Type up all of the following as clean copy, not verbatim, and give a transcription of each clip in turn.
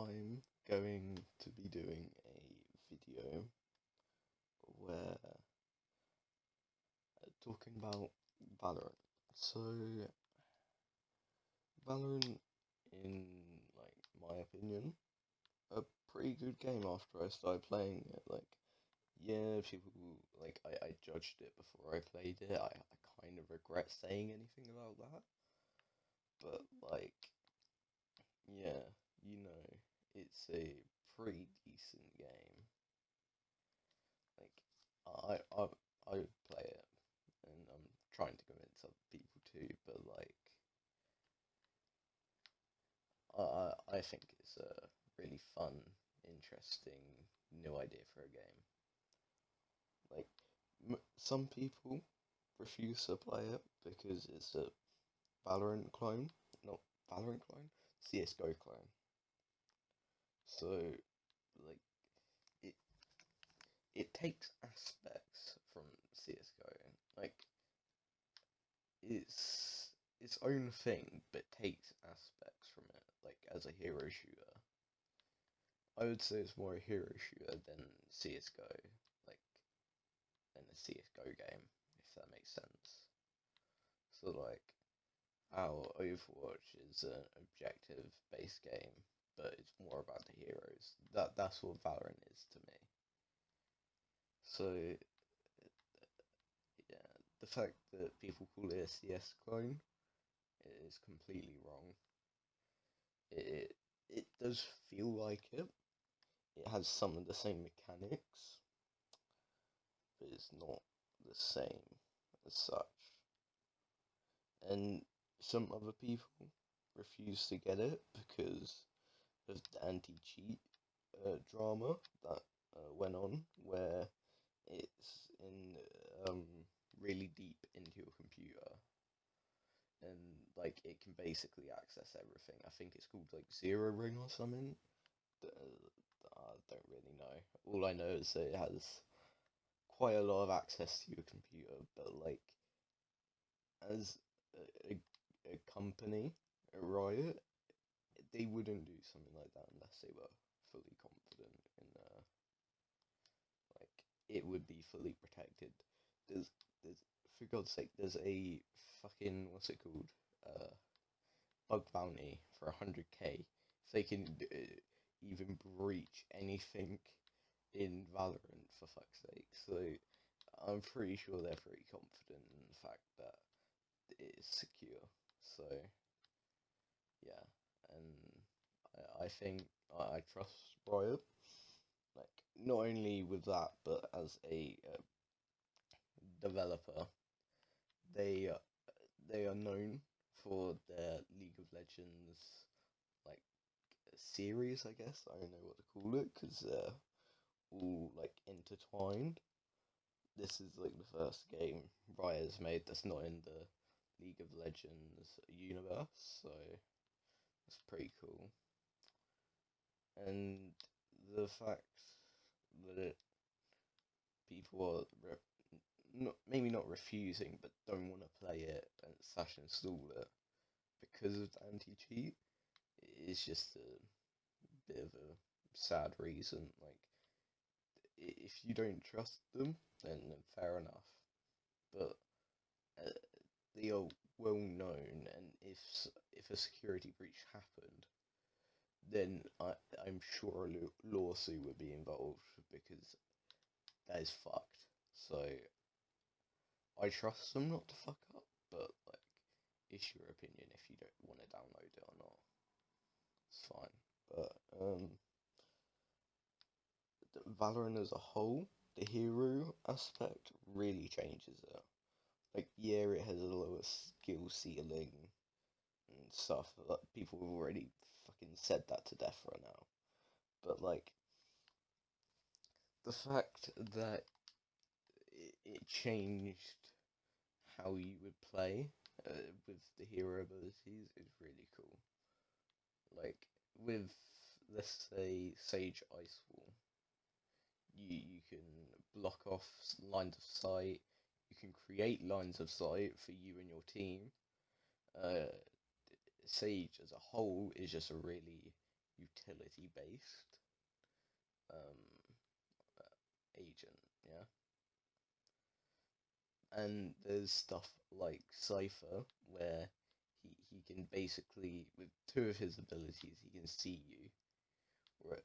I'm going to be doing a video where talking about Valorant. So Valorant, in my opinion, a pretty good game after I started playing it. Yeah, people I judged it before I played it. I kind of regret saying anything about that, but yeah, it's a pretty decent game. Like I would play it, and I'm trying to convince other people too. But I think it's a really fun, interesting new idea for a game. Some people refuse to play it because it's a Valorant clone, not Valorant clone, CS:GO clone. So like it it takes aspects from CS:GO. Like it's its own thing, but takes aspects from it. Like as a hero shooter, I would say it's more a hero shooter than CS:GO. Like than a CS:GO game, if that makes sense. So our Overwatch is an objective based game, but it's more about the heroes. That's what Valorant is to me. So yeah, the fact that people call it a CS clone is completely wrong. It does feel like it. It has some of the same mechanics, but it's not the same as such. And some other people refuse to get it because of the anti-cheat drama that went on, where it's in really deep into your computer, and it can basically access everything. I think it's called Zero Ring or something. I don't really know. All I know is that it has quite a lot of access to your computer, but as a, a company, a Riot, they wouldn't do something like that unless they were fully confident in it would be fully protected. There's for God's sake, there's a fucking what's it called? Bug bounty for 100k if they can even breach anything in Valorant, for fuck's sake. So I'm pretty sure they're pretty confident in the fact that it is secure. So yeah, and I think I trust Riot. Not only with that, but as a developer, they they are known for their League of Legends like series. I guess I don't know what to call it because they're all intertwined. This is the first game Riot has made that's not in the League of Legends universe, so that's pretty cool. And the fact that people are maybe not refusing, but don't want to play it and slash install it because of the anti-cheat is just a bit of a sad reason. If you don't trust them, then fair enough. But they are well known, and if a security breach happened, then I'm sure a lawsuit would be involved because that is fucked. So I trust them not to fuck up, but it's your opinion if you don't want to download it or not. It's fine. But Valorant as a whole, the hero aspect really changes it. Yeah, it has a lower skill ceiling and stuff. People have already fucking said that to death right now. But the fact that it changed how you would play with the hero abilities is really cool. With, let's say, Sage Ice Wall, you can block off lines of sight, you can create lines of sight for you and your team. Uh, Sage as a whole is just a really utility based um, agent, yeah. And there's stuff like Cypher where he can basically, with two of his abilities, he can see you. Or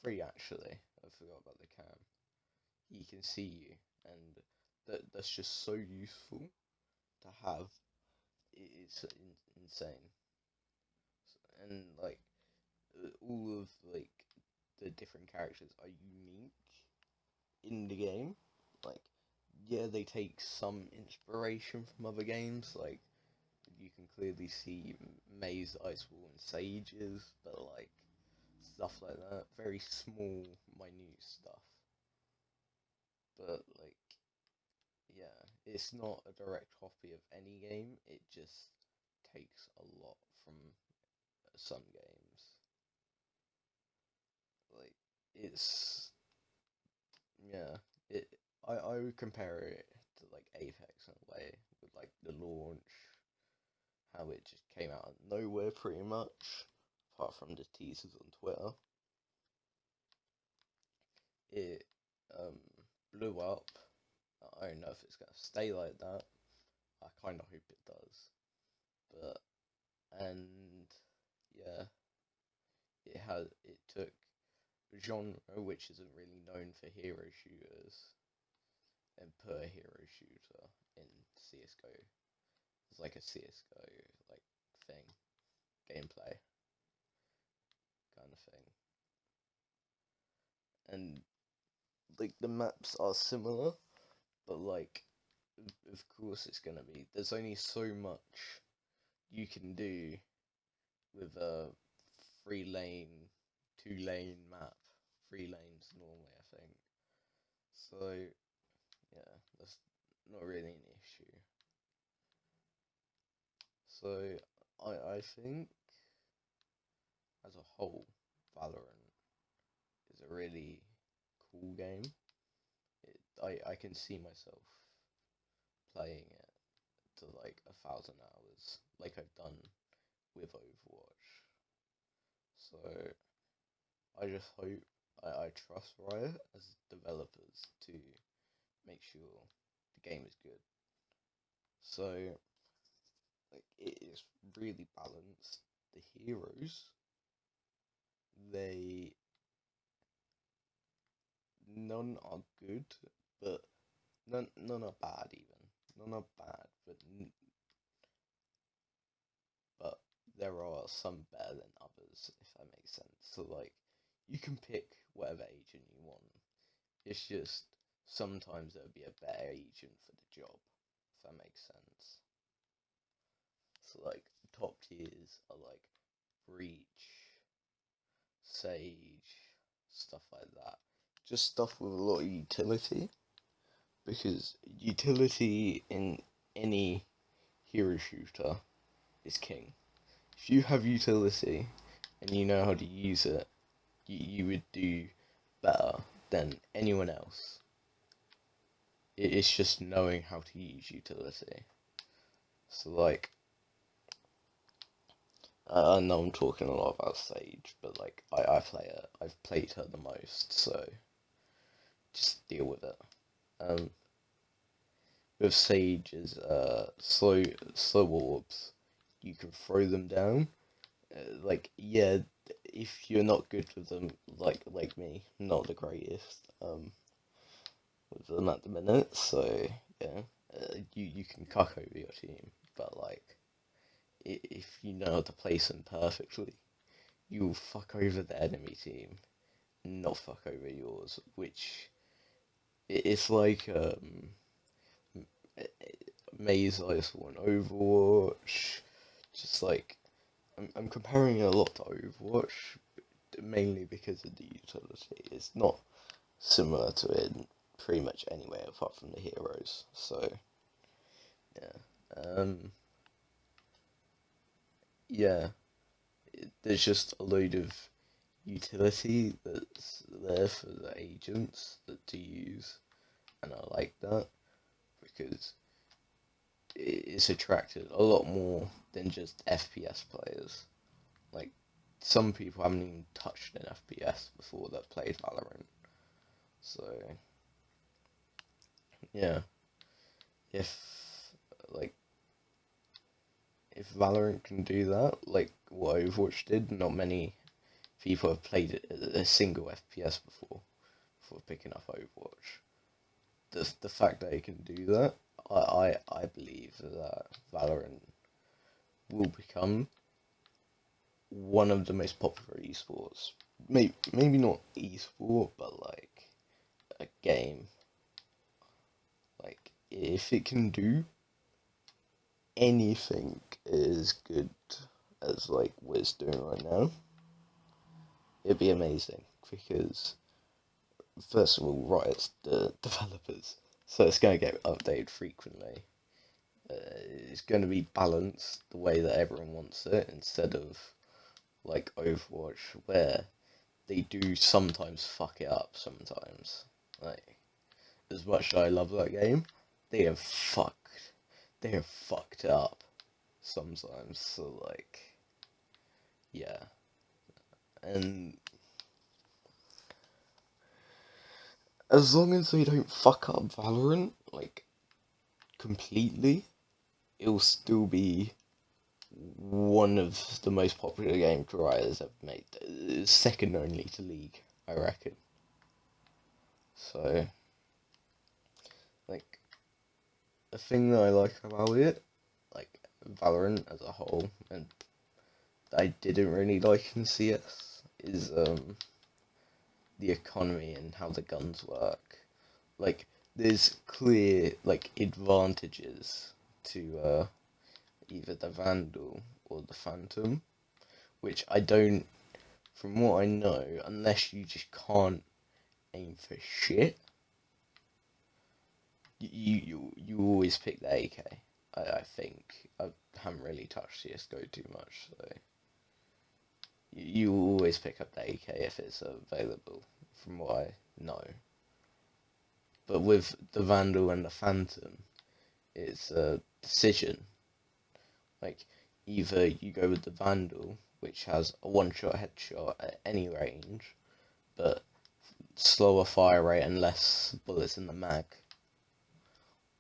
three actually. I forgot about the cam. He can see you, and that's just so useful to have. It's insane, and like all of like the different characters are unique in the game. Like, yeah, they take some inspiration from other games. Like, you can clearly see Maze, Icewall, and Sages, but like stuff like that, very small, minute stuff. But like, yeah, it's not a direct copy of any game. It just takes a lot from some games. Like, it's yeah. It I would compare it to like Apex in a way, with like the launch, how it just came out of nowhere pretty much, apart from the teasers on Twitter. It um blew up. I don't know if it's gonna stay like that. I kind of hope it does, but and yeah, it took a genre which isn't really known for hero shooters and put a hero shooter in CS:GO. It's like a CS:GO like thing, gameplay kind of thing, and like the maps are similar, but like of course it's gonna be. There's only so much you can do with a 3 lane, 2 lane map. 3 lanes normally, I think. So yeah, that's not really an issue. So I think as a whole, Valorant is a really cool game. I can see myself playing it to like 1,000 hours, like I've done with Overwatch. So I just hope I trust Riot as developers to make sure the game is good. So like it is really balanced. The heroes, they none are good, but none are bad even. None are bad, but there are some better than others, if that makes sense. So like you can pick whatever agent you want. It's just sometimes there'll be a better agent for the job, if that makes sense. So like top tiers are like Breach, Sage, stuff like that. Just stuff with a lot of utility, because utility in any hero shooter is king. If you have utility and you know how to use it, you would do better than anyone else. It's just knowing how to use utility. So like, I know I'm talking a lot about Sage, but like I play her. I've played her the most, so just deal with it. Um, with Sage's slow orbs, you can throw them down. Like yeah, if you're not good with them, like me, not the greatest with them at the minute. So yeah, you can cuck over your team, but like if you know how to place them perfectly, you'll fuck over the enemy team, not fuck over yours. Which it's like Maze Ice and Overwatch. Just like I'm comparing it a lot to Overwatch, mainly because of the utility. It's not similar to it pretty much anywhere apart from the heroes. So yeah, yeah. There's just a load of utility that's there for the agents to use, and I like that because it's attracted a lot more than just FPS players. Like some people haven't even touched an FPS before they've played Valorant. So yeah, if like if Valorant can do that, like what Overwatch did, not many people have played a single FPS before picking up Overwatch. The fact that it can do that, I believe that Valorant will become one of the most popular esports. Maybe not esport, but like a game. Like if it can do anything as good as like what it's doing right now, it'd be amazing because first of all, Riot's the developers, so it's going to get updated frequently. It's going to be balanced the way that everyone wants it, instead of like Overwatch, where they do sometimes fuck it up sometimes. Like, as much as I love that game, they have fucked it up sometimes. So like, yeah, and as long as they don't fuck up Valorant like completely, it'll still be one of the most popular games Riot has ever made. It's second only to League, I reckon. So, like, the thing that I like about it, like Valorant as a whole, and I didn't really like in CS, is the economy and how the guns work. Like, there's clear like advantages to either the Vandal or the Phantom, which I don't, from what I know, unless you just can't aim for shit, you always pick the AK. I think I haven't really touched CS:GO too much, so you always pick up the AK if it's available, from what I know. But with the Vandal and the Phantom, it's a decision. Like, either you go with the Vandal, which has a one-shot headshot at any range, but slower fire rate and less bullets in the mag,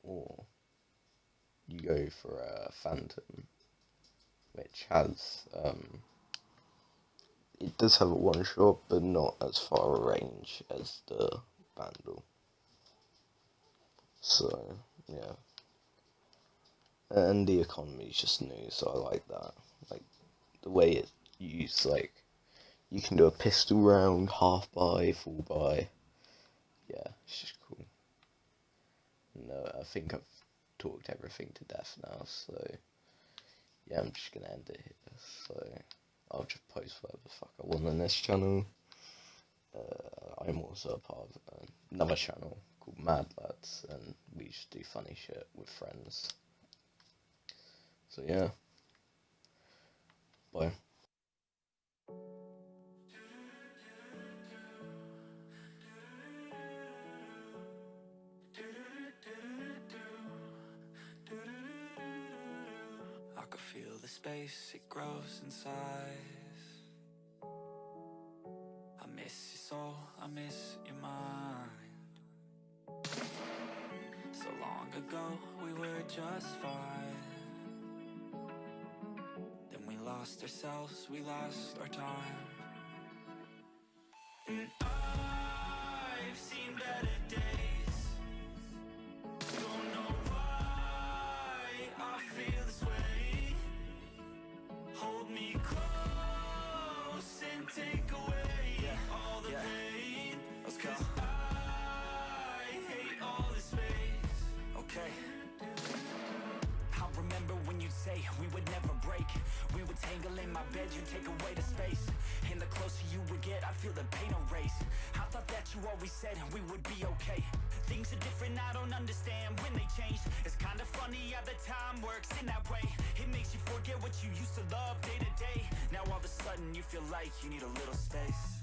or you go for a Phantom, which has, it does have a one-shot, but not as far a range as the Vandal. So, yeah. And the economy is just new, so I like that. Like, the way it's used, like, you can do a pistol round, half buy, full buy. Yeah, it's just cool. No, I think I've talked everything to death now, so yeah, I'm just gonna end it here. So I'll just post whatever the fuck I want on this channel. I'm also a part of another channel called Mad Lads, and we just do funny shit with friends. So yeah, bye. I could feel the space, it grows in size. I miss your soul, I miss your mind. So long ago, we were just fine. Then we lost ourselves, we lost our time. And I've seen better days. Don't know why I feel this way. Hold me close and take away all the pain. Let's go. I hate all this space. Okay. I remember when you'd say we would never break. We would tangle in my bed, you'd take away the space. And the closer you would get, I'd feel the pain erase. I thought that you always said we would be okay. Things are different, I don't understand when they change. It's kind of funny how the time works in that way. It makes you forget what you used to love day to day. Now all of a sudden you feel like you need a little space.